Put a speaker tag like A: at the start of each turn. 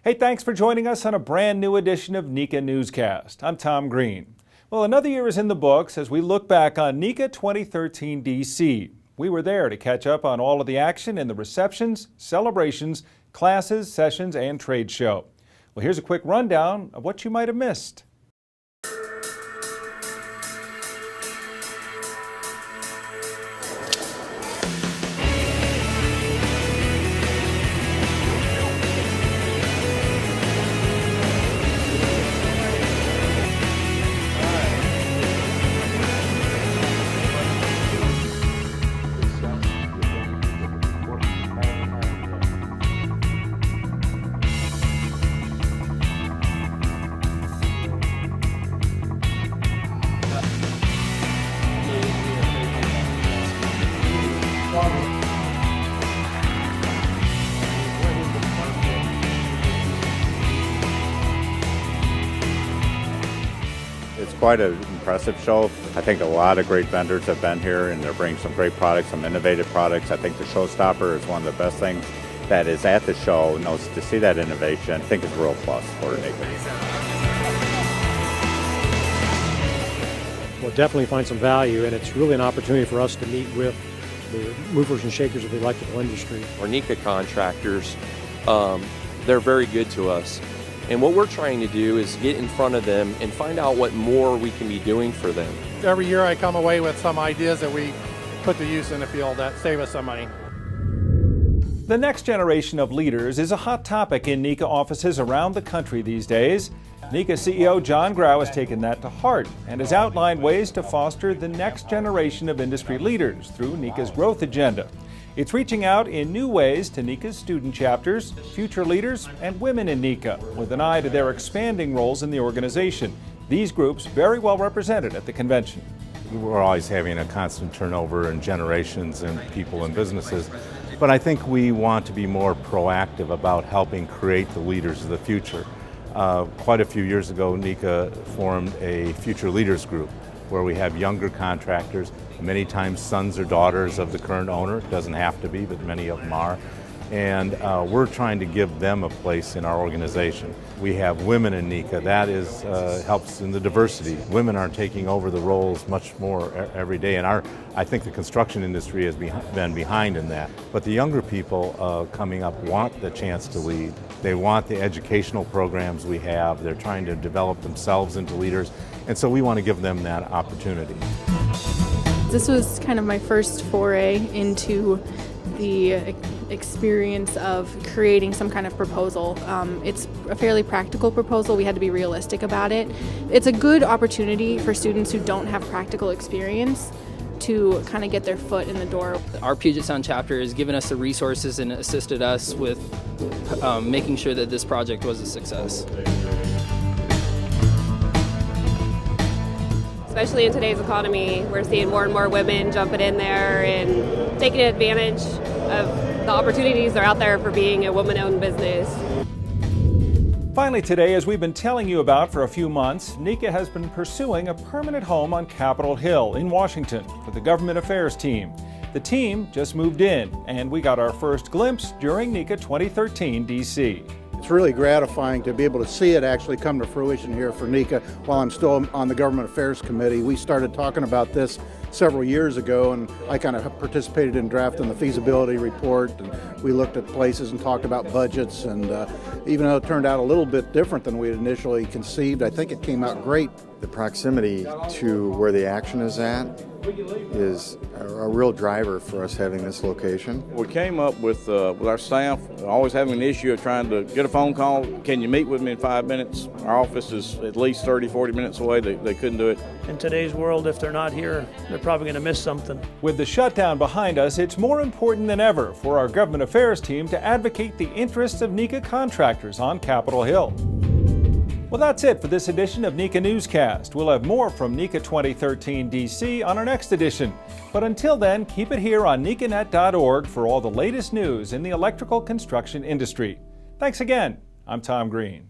A: Hey, thanks for joining us on a brand new edition of NECA Newscast. I'm Tom Green. Well, another year is in the books as we look back on NECA 2013 DC. We were there to catch up on all of the action in the receptions, celebrations, classes, sessions, and trade show. Well, here's a quick rundown of what you might have missed.
B: It's quite an impressive show. I think a lot of great vendors have been here and they're bringing some great products, some innovative products. I think the showstopper is one of the best things that is at the show. To see that innovation, I think is a real plus for NECA.
C: We'll definitely find some value, and it's really an opportunity for us to meet with the movers and shakers of the electrical industry.
D: Our NECA contractors, they're very good to us. And what we're trying to do is get in front of them and find out what more we can be doing for them.
E: Every year I come away with some ideas that we put to use in the field that save us some money.
A: The next generation of leaders is a hot topic in NECA offices around the country these days. NECA CEO John Grau has taken that to heart and has outlined ways to foster the next generation of industry leaders through NECA's growth agenda. It's reaching out in new ways to NECA's student chapters, future leaders, and women in NECA, with an eye to their expanding roles in the organization. These groups very well represented at the convention.
F: We're always having a constant turnover in generations and people and businesses, but I think we want to be more proactive about helping create the leaders of the future. Quite a few years ago, NECA formed a Future Leaders Group where we have younger contractors, many times sons or daughters of the current owner. It doesn't have to be, but many of them are. And we're trying to give them a place in our organization. We have women in NECA. That is helps in the diversity. Women are taking over the roles much more every day, and I think the construction industry has been behind in that. But the younger people coming up want the chance to lead. They want the educational programs we have. They're trying to develop themselves into leaders, and so we want to give them that opportunity.
G: This was kind of my first foray into the experience of creating some kind of proposal. It's a fairly practical proposal. We had to be realistic about it. It's a good opportunity for students who don't have practical experience to kind of get their foot in the door.
H: Our Puget Sound chapter has given us the resources and assisted us with making sure that this project was a success.
I: Especially in today's economy, we're seeing more and more women jumping in there and taking advantage of the opportunities that are out there for being a woman-owned business.
A: Finally today, as we've been telling you about for a few months, NECA has been pursuing a permanent home on Capitol Hill in Washington for the government affairs team. The team just moved in, and we got our first glimpse during NECA 2013 DC.
J: It's really gratifying to be able to see it actually come to fruition here for NECA while I'm still on the Government Affairs Committee. We started talking about this several years ago, and I kind of participated in drafting the feasibility report, and we looked at places and talked about budgets, and even though it turned out a little bit different than we had initially conceived, I think it came out great.
K: The proximity to where the action is at is a real driver for us having this location.
L: We came up with our staff always having an issue of trying to get a phone call. Can you meet with me in 5 minutes? Our office is at least 30, 40 minutes away. They couldn't do it.
M: In today's world, if they're not here, they're probably going to miss something.
A: With the shutdown behind us, it's more important than ever for our government affairs team to advocate the interests of NECA contractors on Capitol Hill. Well, that's it for this edition of NECA Newscast. We'll have more from NECA 2013 DC on our next edition. But until then, keep it here on NECANet.org for all the latest news in the electrical construction industry. Thanks again. I'm Tom Green.